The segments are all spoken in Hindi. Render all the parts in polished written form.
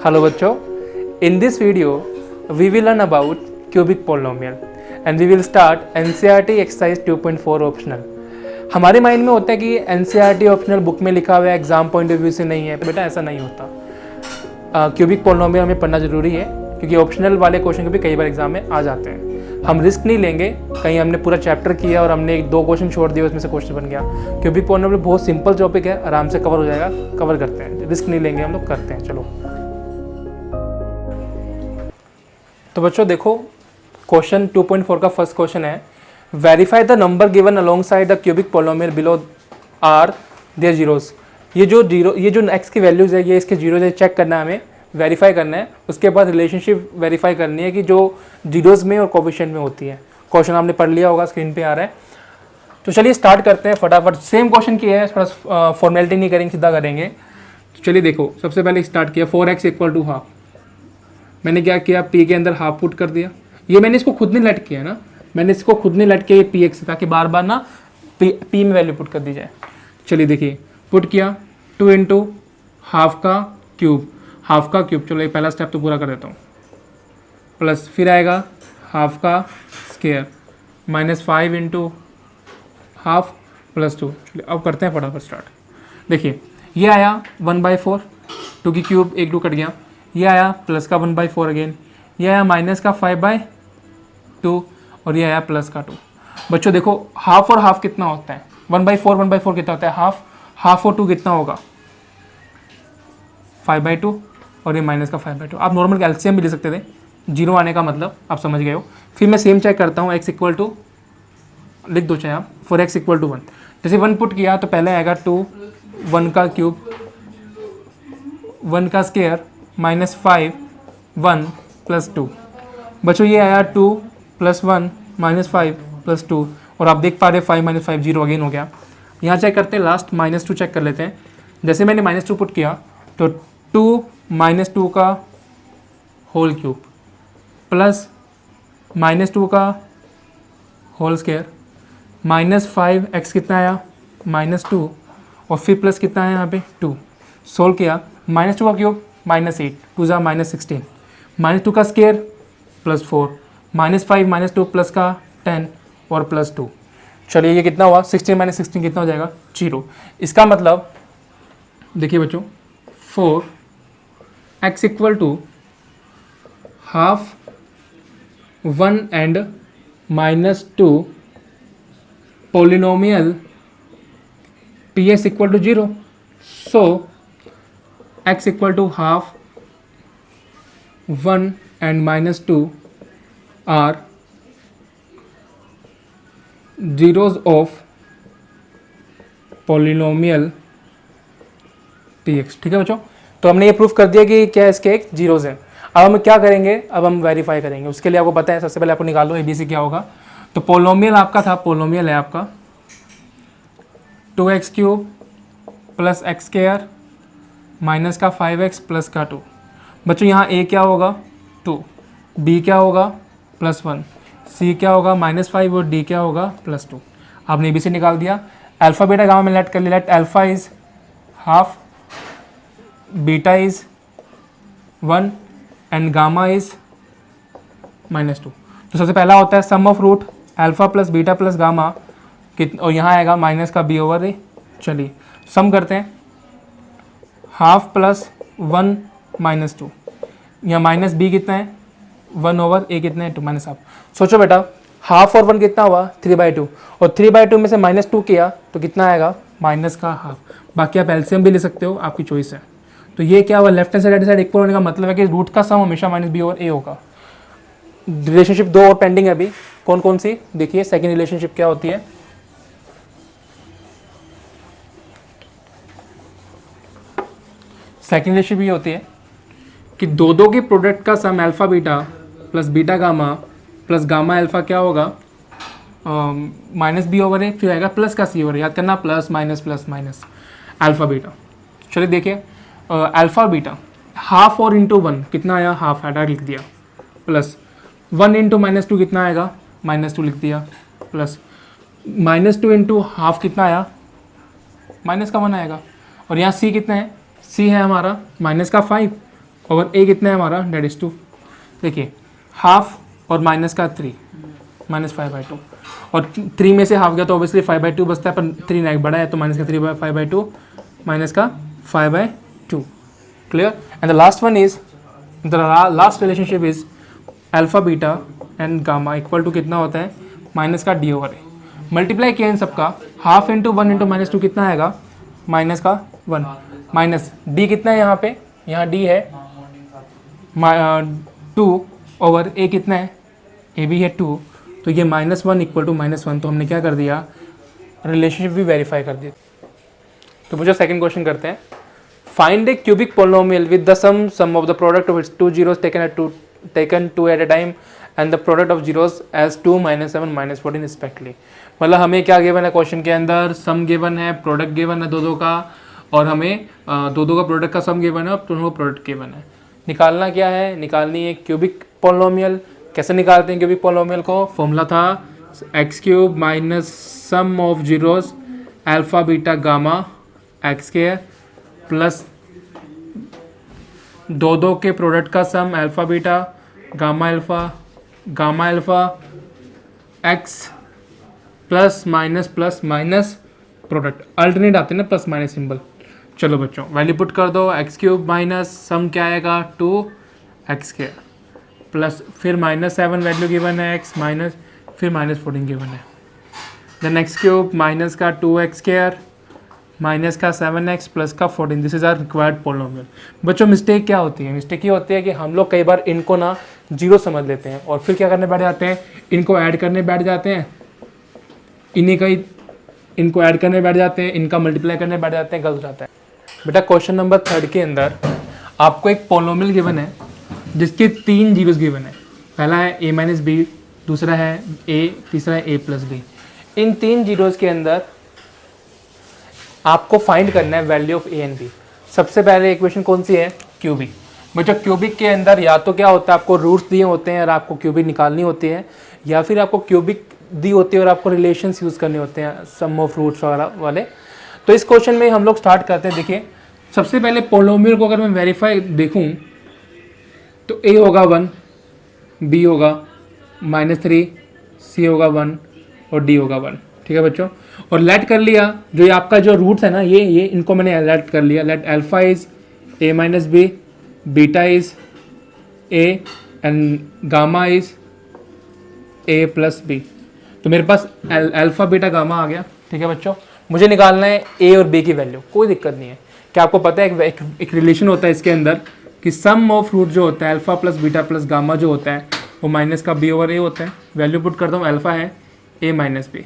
Hello बच्चों, in this video we will learn about cubic polynomial and we will start NCERT exercise 2.4 optional। हमारे माइंड में होता है कि NCERT ऑप्शनल बुक में लिखा हुआ है, एग्जाम पॉइंट ऑफ व्यू से नहीं है। बेटा ऐसा नहीं होता। क्यूबिक पोलिनोमियल हमें पढ़ना जरूरी है क्योंकि ऑप्शनल वाले क्वेश्चन भी कई बार एग्जाम में आ जाते हैं। हम रिस्क नहीं लेंगे कहीं हमने पूरा चैप्टर किया और हमने एक दो क्वेश्चन छोड़ दिए, उसमें से क्वेश्चन बन गया। क्यूबिक पोलिनोमियल बहुत सिंपल टॉपिक है, आराम से कवर हो जाएगा। कवर करते हैं, रिस्क नहीं लेंगे, हम लोग करते हैं। चलो तो बच्चों देखो, क्वेश्चन 2.4 का फर्स्ट क्वेश्चन है, verify the number given alongside the cubic polynomial below are their zeros. ये जो एक्स की वैल्यूज है, ये इसके जीरोज है, चेक करना है हमें, वेरीफाई करना है। उसके बाद रिलेशनशिप वेरीफाई करनी है कि जो जीरोज में और कोफिशिएंट में होती है। क्वेश्चन आपने पढ़ लिया होगा, स्क्रीन पे आ रहा है। तो चलिए स्टार्ट करते हैं फटाफट। सेम क्वेश्चन किया है, थोड़ा फॉर्मेलिटी नहीं करेंगे, सीधा करेंगे। तो चलिए देखो, सबसे पहले स्टार्ट किया 4x इक्वल टू हाफ। मैंने क्या किया, p के अंदर हाफ पुट कर दिया। ये मैंने इसको खुद नहीं लेट किया ना, मैंने इसको खुद नहीं लेट किया px, ताकि बार बार ना p में वैल्यू पुट कर दी जाए। चलिए देखिए, पुट किया 2 इंटू हाफ का क्यूब, हाफ का क्यूब। चलो ये पहला स्टेप तो पूरा कर देता हूँ। प्लस फिर आएगा हाफ का square minus 5 into half plus 2। चलिए अब करते हैं फटाफट स्टार्ट। देखिए ये आया 1/4, 2 की क्यूब 1 2 कट गया। ये आया प्लस का 1/4 अगेन, ये आया माइनस का 5/2 और ये आया प्लस का 2। बच्चों देखो, हाफ और हाफ कितना होता है? 1/4 कितना होता है? हाफ और 2 कितना होगा? 5/2 और ये माइनस का 5/2। आप नॉर्मल एलसीएम भी ले सकते थे, जीरो आने का मतलब आप समझ गए हो। फिर मैं सेम चेक करता हूँ, x इक्वल टू लिख दो चाहे आप, 4x इक्वल टू 1। जैसे 1 पुट किया तो पहले आएगा 2, 1 का क्यूब, 1 का स्क्वायर माइनस 5, 1 प्लस 2। बच्चों ये आया 2 प्लस 1 माइनस 5 प्लस 2, और आप देख पा रहे 5 माइनस 5 जीरो अगेन हो गया। यहाँ चेक करते हैं, लास्ट -2 चेक कर लेते हैं। जैसे मैंने -2 पुट किया तो 2 माइनस 2 का होल क्यूब प्लस -2 का होल स्क्वायर माइनस 5x कितना आया? -2, और फिर प्लस कितना है यहाँ पे 2। सोल्व किया, -2 का क्यूब -8, 2 ज़ा -16, -2 का स्क्वायर प्लस 4, -5 -2 प्लस का 10 और प्लस 2। चलिए ये कितना हुआ? 16 - 16 कितना हो जाएगा? 0। इसका मतलब देखिए बच्चों, 4x equal to half 1 and -2 polynomial px equal to 0। So x equal to half 1 and -2 are zeros of polynomial px। ठीक है बच्चों, तो हमने ये प्रूफ कर दिया कि क्या इसके एक जीरोज हैं। अब हम क्या करेंगे, अब हम वेरीफाई करेंगे। उसके लिए आपको पता है, सबसे पहले आपको निकालो ABC क्या होगा। तो पोलिनोमियल आपका था, पोलिनोमियल है आपका 2x cube plus x square minus का 5x प्लस का 2। बच्चों यहाँ a क्या होगा? 2, b क्या होगा? +1, c क्या होगा? -5 और d क्या होगा? +2। आपने ABC निकाल दिया। अल्फा बीटा गामा में लेट कर लिया। Let alpha is half, beta is 1 and gamma is -2। तो सबसे पहला होता है sum of root alpha plus beta plus gamma और यहाँ आएगा माइनस का b/a। चलिए सम करते हैं, हाफ प्लस 1 -2, यहाँ माइनस b कितना है? 1/a कितना है? 2 -हाफ। सोचो बेटा, हाफ और 1 कितना हुआ? 3/2, और 3/2 में से -2 किया तो कितना आएगा? माइनस का हाफ। बाकी आप एलसीएम भी ले सकते हो, आपकी चॉइस है। तो ये क्या हुआ? Left hand side right side equal होने का मतलब है कि रूट का सम हमेशा -b/a होगा। रिलेशनशिप 2 और पेंडिंग है अभी। कौन कौन सी? देखिए सेकंड रिलेशनशिप क्या होती है। सेकंड रिलेशनशिप ये होती है कि दो के प्रोडक्ट का sum alpha beta plus beta gamma plus gamma alpha क्या होगा? -b/a, फिर आएगा प्लस का c/a। याद करना, प्लस माइनस अल्फा बीटा। चलिए देखिए, अल्फा बीटा हाफ और इंटू 1 कितना आया? हाफ डायरेक्ट लिख दिया, प्लस 1 इंटू -2 कितना आएगा? -2 लिख दिया, प्लस -2 इंटू हाफ कितना आया? माइनस का 1 आएगा। और यहाँ c कितना है? c है हमारा -5 ओवर ए कितना है हमारा, डेट इज 2। देखिए हाफ और माइनस का 3, -5/2, और 3 में से हाफ गया तो ऑब्वियसली 5/2 बचता है, पर 3 ना बड़ा है तो माइनस का 3/5/2 माइनस का 5/2। Clear. And the last one is the last relationship is alpha beta and gamma equal to कितना होता है, माइनस का d/a। मल्टीप्लाई किया इन सबका, हाफ इंटू 1 इंटू -2 कितना आएगा, माइनस का 1, माइनस d कितना है यहाँ पे, यहाँ d है 2 ओवर a कितना है, a भी है 2, तो ये -1 इक्वल टू -1, तो हमने क्या कर दिया, रिलेशनशिप भी वेरीफाई कर दिया। तो मुझे सेकंड क्वेश्चन करते हैं। Find a cubic polynomial with the sum of the product of its 2 zeros taken 2 at a time and the product of zeros as 2, -7, -14 respectively. मतलब हमें क्या गिवन है क्वेश्चन के अंदर, सम गिवन है, प्रोडक्ट गिवन है दो का, और हमें दो का प्रोडक्ट का सम गिवन है और दोनों का प्रोडक्ट गिवन है। निकालना क्या है, निकालनी है क्यूबिक पोलिनोमियल। कैसे निकालते हैं क्यूबिक पोलिनोमियल को, फॉर्मूला था x³ minus sum of zeros alpha beta gamma x² plus दो के प्रोडक्ट का sum alpha beta gamma alpha x plus minus product, alternate आते हैं ना प्लस माइनस सिंबल। चलो बच्चों वैल्यू पुट कर दो, x³ माइनस सम क्या आएगा 2x² प्लस फिर -7 वैल्यू गिवन है x माइनस फिर -14 गिवन है, देन x³ माइनस का 2x² माइनस का 7x प्लस का 14, this is our required polynomial. बच्चों मिस्टेक क्या होती है, मिस्टेक ये होती है कि हम लोग कई बार इनको ना जीरो समझ लेते हैं और फिर क्या करने बैठ जाते हैं, इनको ऐड करने बैठ जाते हैं, इनको ऐड करने बैठ जाते हैं, इनका मल्टीप्लाई करने बैठ जाते हैं, गलत जाता है। बेटा क्वेश्चन नंबर 3 के अंदर आपको एक पोलिनोमियल गिवन है जिसके 3 जीरोस गिवन है। पहला है a - b, दूसरा है a, तीसरा है a + b। इन 3 जीरोस के अंदर आपको फाइंड करना है value of a and b। सबसे पहले इक्वेशन कौन सी है, क्यूबिक। बच्चों क्यूबिक के अंदर या तो क्या होता है, आपको रूट्स दिए होते हैं और आपको क्यूबिक निकालनी होती है, या फिर आपको क्यूबिक दी होती है और आपको रिलेशंस यूज़ करने होते हैं सम ऑफ रूट्स वगैरह वाले। तो इस क्वेश्चन में हम लोग स्टार्ट करते हैं। देखिए सबसे पहले पोलिनोमियल को अगर मैं वेरीफाई देखूं तो a होगा 1, b होगा -3, c होगा 1 और d होगा 1। ठीक है बच्चों, और लेट कर लिया जो ये आपका जो रूट्स है ना, ये इनको मैंने लेट कर लिया। Let alpha is a - b, beta is a and gamma is a + b। तो मेरे पास अल्फा बीटा गामा आ गया। ठीक है बच्चों, मुझे निकालना है a और b की वैल्यू, कोई दिक्कत नहीं है। क्या आपको पता है एक रिलेशन होता है इसके अंदर कि सम ऑफ रूट जो होता है alpha plus beta plus gamma जो होता है वो माइनस का b/a होता है। वैल्यू पुट करता हूँ, अल्फा है a - b,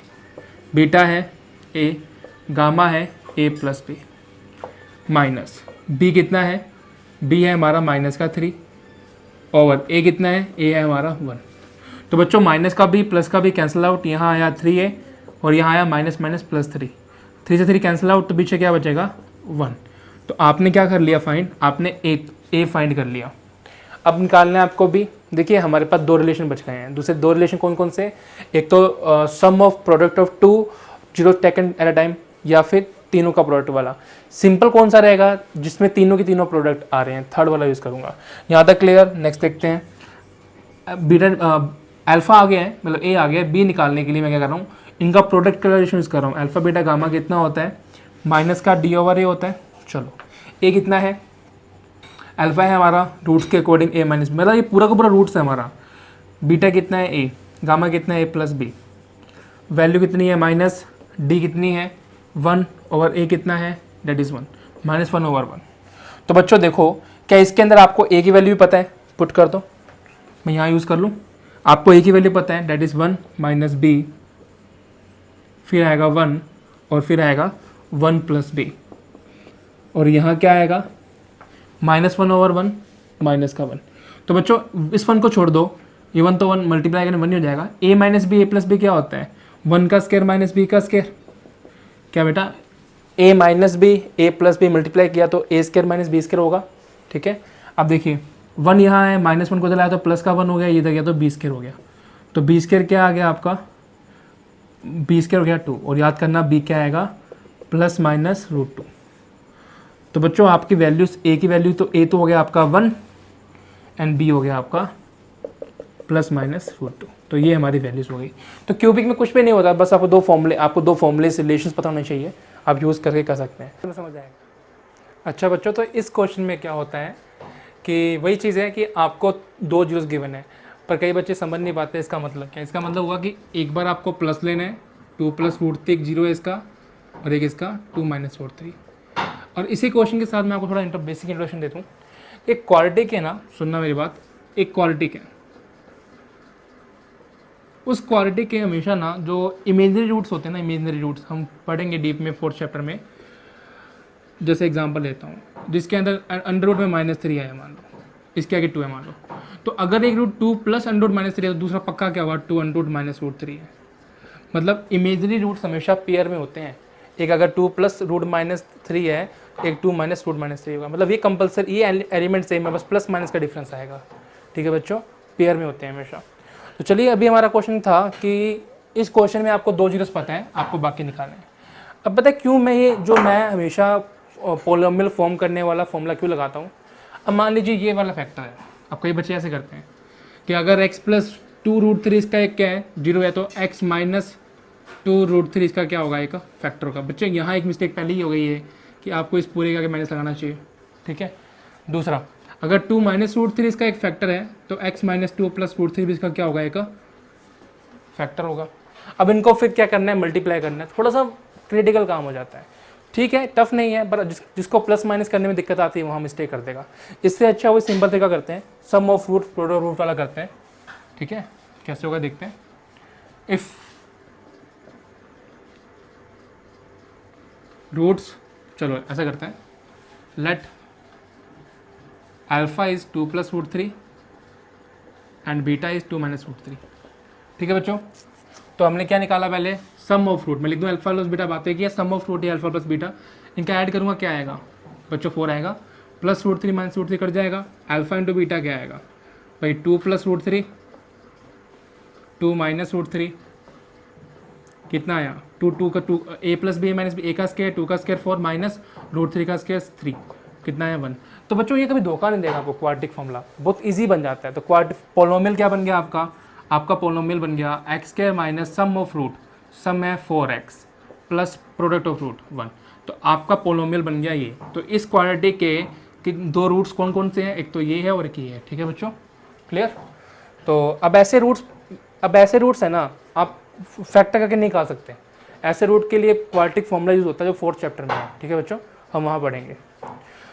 बीटा है a, गामा है a + b, माइनस b कितना है, b है हमारा -3 ओवर a कितना है, a है हमारा 1। तो बच्चों माइनस का b प्लस का b कैंसिल आउट, यहाँ आया 3a और यहाँ आया -3, 3 से 3 कैंसिल आउट, तो पीछे क्या बचेगा 1। तो आपने क्या कर लिया फाइंड, आपने a फाइंड कर लिया। अब निकालना है आपको b। देखिए हमारे पास 2 रिलेशन बच गए हैं। दूसरे 2 रिलेशन कौन कौन से, एक तो sum of product of 2 zeros taken at a time, या फिर तीनों का प्रोडक्ट वाला। सिंपल कौन सा रहेगा जिसमें तीनों के तीनों प्रोडक्ट आ रहे हैं, थर्ड वाला यूज़ करूँगा। यहाँ तक क्लियर। नेक्स्ट देखते हैं, बीटा अल्फा आ गया है, मतलब a आ गया है। b निकालने के लिए मैं क्या कर रहा हूँ, इनका प्रोडक्ट का रिलेशन यूज़ कर रहा हूँ। अल्फा बीटा गामा कितना होता है, माइनस का d/a होता है। चलो a कितना है, अल्फा है हमारा रूट्स के अकॉर्डिंग a - b, मतलब ये पूरा का पूरा रूट्स है हमारा। बीटा कितना है a, गामा कितना है a + b, वैल्यू कितनी है माइनस, d कितनी है 1 ओवर a कितना है, डेट इज़ 1, -1 ओवर 1। तो बच्चों देखो क्या इसके अंदर आपको a की वैल्यू भी पता है, पुट कर दो, मैं यहाँ यूज़ कर लूँ। आपको a की वैल्यू पता है, डेट इज़ 1 - b, फिर आएगा 1 और फिर आएगा 1 + b, और यहाँ क्या आएगा -1 ओवर 1 माइनस का 1। तो बच्चों इस 1 को छोड़ दो, ये 1 तो 1 मल्टीप्लाई करने 1 ही हो जाएगा। a - b, a + b क्या होता है, 1 का स्क्वायर माइनस b का स्क्वायर। क्या बेटा a - b, a + b multiply किया तो a² - b² होगा। ठीक है, अब देखिए 1 यहाँ है, -1 को चलाया तो प्लस का 1 हो गया, ये इधर गया तो b² हो गया। तो b² क्या आ गया आपका, b² हो गया 2, और याद करना b क्या आएगा, ±√2। तो बच्चों आपकी वैल्यूज a की वैल्यू तो a तो हो गया आपका 1 एंड बी हो गया आपका प्लस माइनस √2। तो ये हमारी वैल्यूज़ हो गई। तो क्यूबिक में कुछ भी नहीं होता, बस आपको दो फॉर्मूले से रिलेशंस पता होने चाहिए, आप यूज़ करके कर सकते हैं। तो समझ आएगा। अच्छा बच्चों, तो इस क्वेश्चन में क्या होता है कि वही चीज़ है कि आपको 2 जीरोस गिवन है, पर कई बच्चे समझ नहीं पाते इसका मतलब क्या। इसका मतलब हुआ कि एक बार आपको प्लस लेना है, 2 + √3 एक जीरो है इसका, और एक इसका 2 - √3। और इसी क्वेश्चन के साथ मैं आपको थोड़ा बेसिक इंट्रोडक्शन देता हूँ। एक क्वालिटी के ना, सुनना मेरी बात, एक क्वालिटी के उस क्वालिटी के हमेशा ना जो इमेजनरी रूट्स होते हैं ना, इमेजनरी रूट्स हम पढ़ेंगे डीप में 4th चैप्टर में। जैसे एग्जांपल लेता हूँ, जिसके अंदर अंडर रूट में -3 आया मान लो, इसके आगे 2 है मान लो, तो अगर एक रूट 2 + अंडर रूट -3 है तो दूसरा पक्का क्या होगा, 2 अंडर रूट -√3 है। मतलब इमेजनरी रूट्स हमेशा पेयर में होते हैं। एक अगर 2 + √-3 है, एक 2 - √-3 होगा। मतलब ये कंपलसरी, ये एलिमेंट सेम है, बस प्लस माइनस का डिफरेंस आएगा। ठीक है बच्चों, पेयर में होते हैं हमेशा। तो चलिए, अभी हमारा क्वेश्चन था कि इस क्वेश्चन में आपको 2 जीरोस पता है, आपको बाकी निकालना है। अब पता है क्यों मैं हमेशा पोलोमियल फॉर्म करने वाला फॉर्मूला क्यों लगाता हूँ। अब मान लीजिए ये वाला फैक्टर है, अब कई बच्चे ऐसे करते हैं कि अगर x + 2√3 इसका एक क्या है, जीरो है, तो x - 2√3 इसका क्या होगा, एक फैक्टर का। बच्चे यहाँ एक मिस्टेक पहले ही हो गई है कि आपको इस पूरे का माइनस लगाना चाहिए। ठीक है, दूसरा, अगर 2 - √3 इसका एक फैक्टर है, तो x - 2 + √3 भी इसका क्या होगा, एक फैक्टर होगा। अब इनको फिर क्या करना है, मल्टीप्लाई करना है। थोड़ा सा क्रिटिकल काम हो जाता है, ठीक है, टफ नहीं है, पर जिसको प्लस माइनस करने में दिक्कत आती है वहाँ मिस्टेक कर देगा। इससे अच्छा वो सिंपल तरीका करते हैं, सम ऑफ रूट प्रोडक्ट रूट वाला करते हैं। ठीक है, कैसे होगा देखते हैं। इफ रूट्स, चलो ऐसा करते हैं, late alpha is 2 + √3 and beta is 2 - √3। ठीक है बच्चों, तो हमने क्या निकाला पहले, सम ऑफ रूट। मैं लिख दूँ अल्फा प्लस बीटा, बातें किया, सम ऑफ रूट या अल्फा प्लस बीटा, इनका ऐड करूँगा, क्या आएगा बच्चों, 4 आएगा, प्लस √3 - √3 कट जाएगा, अल्फा इंटू बीटा क्या आएगा भाई, 2 + √3, 2 - √3, कितना आया, 2 का 2, a + b - b, a का स्क्वायर 2 का स्क्वायर 4 माइनस √3 का स्क्वायर 3, कितना है 1। तो बच्चों ये कभी धोखा नहीं देगा आपको, क्वाड्रेटिक फॉर्मूला बहुत इजी बन जाता है। तो पोलोमियल क्या बन गया आपका पोलोमियल बन गया x² minus sum of root, sum है 4x plus product of root 1। तो आपका पोलोमियल बन गया ये। तो इस क्वाड्रेटिक के 2 रूट्स कौन कौन से हैं, एक तो ये है और एक ये है। ठीक है बच्चों, क्लियर। तो अब ऐसे रूट्स है ना, आप फैक्टर करके नहीं खा सकते। ऐसे रूट के लिए क्वाड्रेटिक फॉर्मूला यूज होता है जो 4th चैप्टर में है। ठीक है बच्चों, हम वहाँ पढ़ेंगे।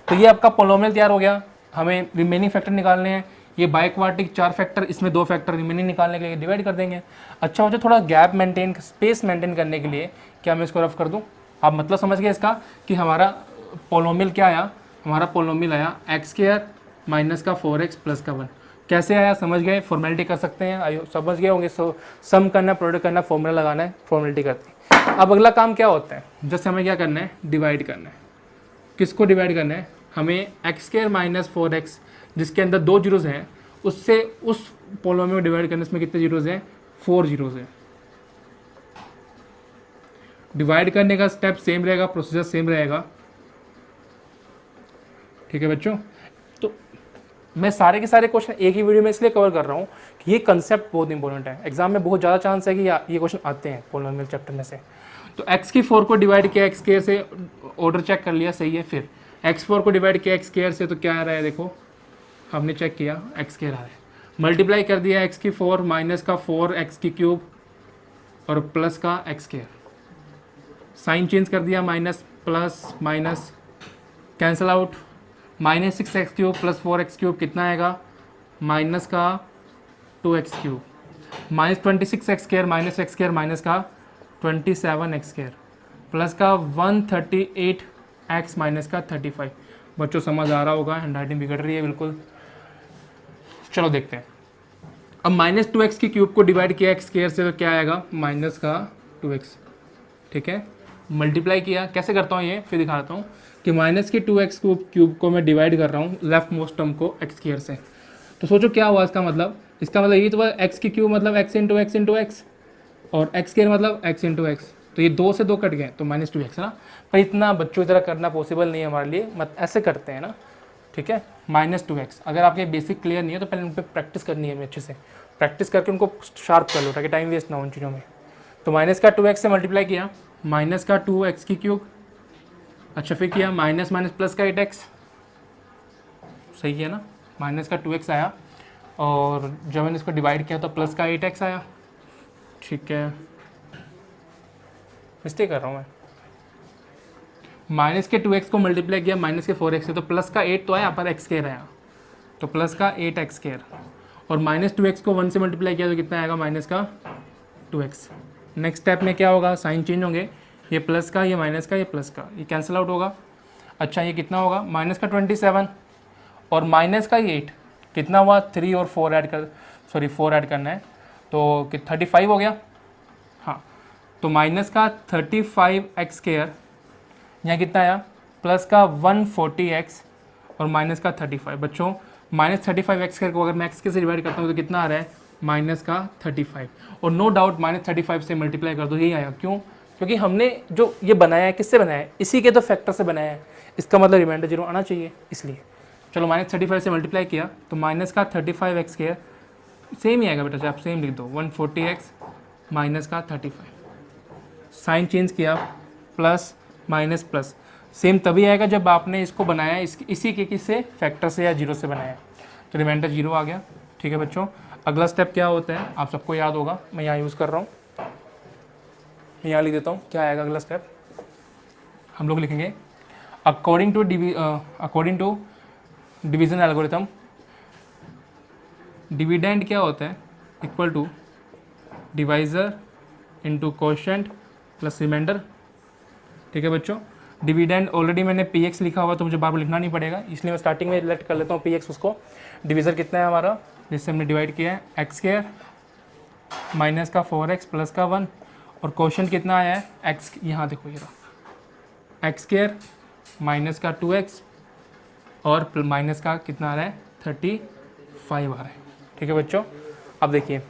तो ये आपका पोलोमियल तैयार हो गया। हमें रिमेनिंग फैक्टर निकालने हैं। ये बाय क्वाड्रेटिक 4 फैक्टर, इसमें 2 फैक्टर रिमेनिंग निकालने के लिए डिवाइड कर देंगे। अच्छा बच्चों, थोड़ा गैप मेंटेन, स्पेस मेंटेन करने के लिए क्या मैं इसको रफ कर दूँ, आप मतलब समझ गए इसका कि हमारा पोलोमियल क्या आया, हमारा पोलोमियल आया x² माइनस का 4x प्लस का 1। कैसे आया समझ गए, फॉर्मेलिटी कर सकते हैं, समझ गए होंगे। सम करना, प्रोडक्ट करना, फॉर्मूला लगाना है, फॉर्मेलिटी करते हैं। अब अगला काम क्या होता है, जैसे हमें क्या करना है, डिवाइड करना है। किसको डिवाइड करना है, हमें x² माइनस 4x जिसके अंदर 2 जीरोज़ हैं, उससे उस पोलोमियल में डिवाइड करने, इसमें कितने जीरोज़ हैं, 4 जीरोज़ हैं। डिवाइड करने का स्टेप सेम रहेगा, प्रोसीजर सेम रहेगा। ठीक है बच्चों, तो मैं सारे के सारे क्वेश्चन एक ही वीडियो में इसलिए कवर कर रहा हूँ कि ये कंसेप्ट बहुत इंपॉर्टेंट है। एग्जाम में बहुत ज़्यादा चांस है कि ये क्वेश्चन आते हैं पोलोमियल चैप्टर में से। तो x⁴ को डिवाइड किया x² से, ऑर्डर चेक कर लिया, सही है। फिर x4 को डिवाइड किया x² से, तो क्या आ रहा है, देखो हमने चेक किया x² आ रहा है। मल्टीप्लाई कर दिया x⁴ माइनस का 4x³ और प्लस का x², साइन चेंज कर दिया, minus plus minus cancel out, -6x³ plus 4x³ कितना आएगा, माइनस का 2x³ -26x² minus x² minus का 27x² प्लस का 138x माइनस का 35। बच्चों समझ आ रहा होगा, हैंडराइटिंग बिगड़ रही है बिल्कुल। चलो देखते हैं। अब -2x³ को डिवाइड किया x² से, तो क्या आएगा, माइनस का 2x। ठीक है, मल्टीप्लाई किया, कैसे करता हूँ ये फिर दिखाता हूँ कि -2x³ को मैं डिवाइड कर रहा हूँ लेफ्ट मोस्ट टर्म को x² से। तो सोचो क्या हुआ इसका मतलब ये तो x³ मतलब x इंटू x और x² मतलब x इंटू x। तो ये 2 से 2 कट गए, तो -2x है ना। पर इतना बच्चों की तरह करना पॉसिबल नहीं है हमारे लिए, मत ऐसे करते हैं ना, ठीक है, -2x। अगर आपके बेसिक क्लियर नहीं है तो पहले उन पर प्रैक्टिस करनी है, अच्छे से प्रैक्टिस करके उनको शार्प कर लो ताकि टाइम वेस्ट ना हो उन चीज़ों में। तो माइनस का 2x से मल्टीप्लाई किया, माइनस का 2x3, अच्छा फिर किया माइनस माइनस प्लस का 8x, सही है ना, माइनस का 2x आया और जब मैंने इसको डिवाइड किया तो प्लस का 8x आया, ठीक है, मिस्टेक कर रहा हूँ मैं, माइनस के 2x को मल्टीप्लाई किया माइनस के 4x से तो प्लस का 8 तो आया, पर x स्क्वायर आया, तो प्लस का 8x स्क्वायर, और माइनस 2x को 1 से मल्टीप्लाई किया तो कितना आएगा, माइनस का 2x। नेक्स्ट स्टेप में क्या होगा, साइन चेंज होंगे, ये प्लस का, ये माइनस का, ये प्लस का, ये कैंसिल आउट होगा। अच्छा ये कितना होगा, माइनस का 27 और माइनस का 8, कितना हुआ, 3 और 4 ऐड कर, सॉरी 4 ऐड करना है, तो 35 हो गया। हाँ, तो माइनस का 35x स्क्वायर, यहाँ कितना आया, प्लस का 140x और माइनस का 35। बच्चों माइनस 35x स्क्वायर को अगर मैं x के से डिवाइड करता हूँ तो कितना आ रहा है, माइनस का 35, और नो डाउट माइनस 35 से मल्टीप्लाई कर दो, यही आया। क्यों, क्योंकि हमने जो ये बनाया है किससे बनाया है, इसी के तो फैक्टर से बनाया है, इसका मतलब रिमाइंडर 0 आना चाहिए, इसलिए चलो माइनस 35 से मल्टीप्लाई किया तो माइनस का 35x स्क्वायर, सेम ही आएगा बेटा, आप सेम लिख दो, 140x माइनस का 35, साइन चेंज किया, प्लस माइनस प्लस, सेम तभी आएगा जब आपने इसको बनाया इसी के किससे, फैक्टर से या 0 से बनाया, तो रिमाइंडर 0 आ गया। ठीक है बच्चों, अगला स्टेप क्या होता है आप सबको याद होगा, मैं यहाँ यूज़ कर रहा हूँ, मैं यहाँ लिख देता हूँ, क्या आएगा अगला स्टेप, हम लोग लिखेंगे according to division algorithm, dividend क्या होता है, equal to divisor into quotient plus remainder. ठीक है बच्चों, डिविडेंड ऑलरेडी मैंने px लिखा हुआ तो मुझे बार बार लिखना नहीं पड़ेगा, इसलिए मैं स्टार्टिंग में लेट कर लेता हूँ px उसको। डिवीज़र कितना है हमारा, जिससे हमने डिवाइड किया है x स्क्वायर माइनस का 4x प्लस का 1, और क्वेश्चन कितना आया है x, यहाँ देखो ये रहा, x स्क्वायर माइनस का 2x और माइनस का कितना आ रहा है, 35 आ रहा है। ठीक है बच्चों, अब देखिए,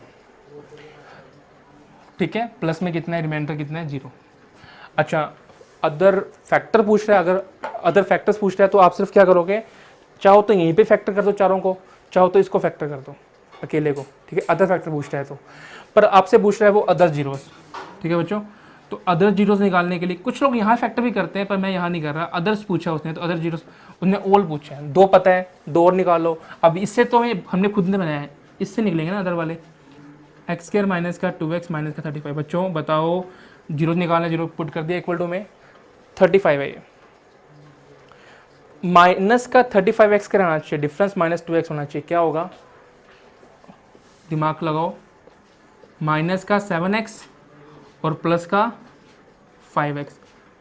ठीक है, प्लस में कितना है, रिमाइंडर कितना है, 0। अच्छा, अदर फैक्टर पूछ रहा है, अगर अदर फैक्टर्स पूछ रहा है तो आप सिर्फ क्या करोगे, चाहो तो यहीं पे फैक्टर कर दो चारों को, चाहो तो इसको फैक्टर कर दो अकेले को, ठीक है, अदर फैक्टर पूछ रहा है तो, पर आपसे पूछ रहा है वो अदर जीरोस। ठीक है बच्चों, तो अदर जीरोस निकालने के लिए कुछ लोग यहाँ फैक्टर भी करते हैं, पर मैं यहाँ नहीं कर रहा, अदर्स पूछा उसने, तो अदर जीरोस उसने ओल पूछा है, 2 पता है, 2 और निकालो। अब इससे तो हमने खुद ने बनाया है, इससे निकलेंगे ना अदर वाले, एक्स स्क्वायर माइनस का 2x माइनस का 35। बच्चों बताओ, जीरो निकालना, 0 पुट कर दिया, इक्वल टू में 35 है, ये माइनस का 35x कराना चाहिए, डिफरेंस -2x होना चाहिए, क्या होगा, दिमाग लगाओ, माइनस का 7x और प्लस का 5x,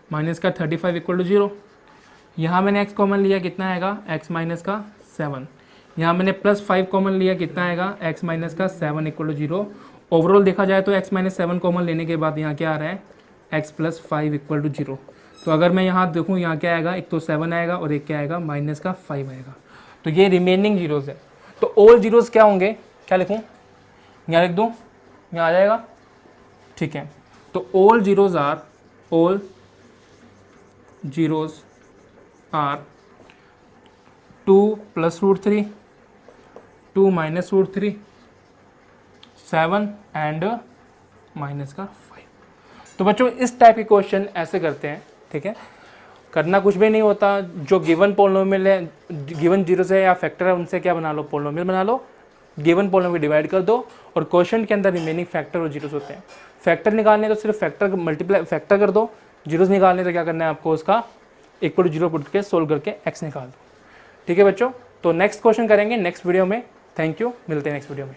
माइनस का 35 इक्वल टू 0। यहाँ मैंने x कॉमन लिया, कितना आएगा, x माइनस का 7, यहाँ मैंने प्लस 5 कॉमन लिया, कितना आएगा, x माइनस का 7 इक्वल टू 0। ओवरऑल देखा जाए तो x माइनस 7 कॉमन लेने के बाद यहाँ क्या आ रहा है, x प्लस 5 इक्वल टू 0। तो अगर मैं यहाँ देखूँ, यहाँ क्या आएगा, एक तो 7 आएगा और एक क्या आएगा, माइनस का 5 आएगा, तो ये रिमेनिंग जीरोज़ है। तो ऑल जीरोज़ क्या होंगे, क्या लिखूँ, यहाँ लिख दूँ, यहाँ आ जाएगा, ठीक है। तो all zeros are 2 plus √3, 2 minus √3, 7 and minus का 5। तो बच्चों इस टाइप के क्वेश्चन ऐसे करते हैं, ठीक है, करना कुछ भी नहीं होता, जो गिवन पोलिनोमियल है, गिवन जीरोस है या फैक्टर है, उनसे क्या बना लो, पोलिनोमियल बना लो, गिवन पोलिनोमियल डिवाइड कर दो, और क्वेश्चन के अंदर रिमेनिंग फैक्टर और जीरोस होते हैं। फैक्टर निकालने तो सिर्फ फैक्टर कर दो, जीरोस निकालने तो क्या करना है आपको, उसका इक्वल टू 0 पुट करके सोल्व करके x निकाल दो। ठीक है बच्चों, तो नेक्स्ट क्वेश्चन करेंगे नेक्स्ट वीडियो में। थैंक यू, मिलते हैं नेक्स्ट वीडियो में।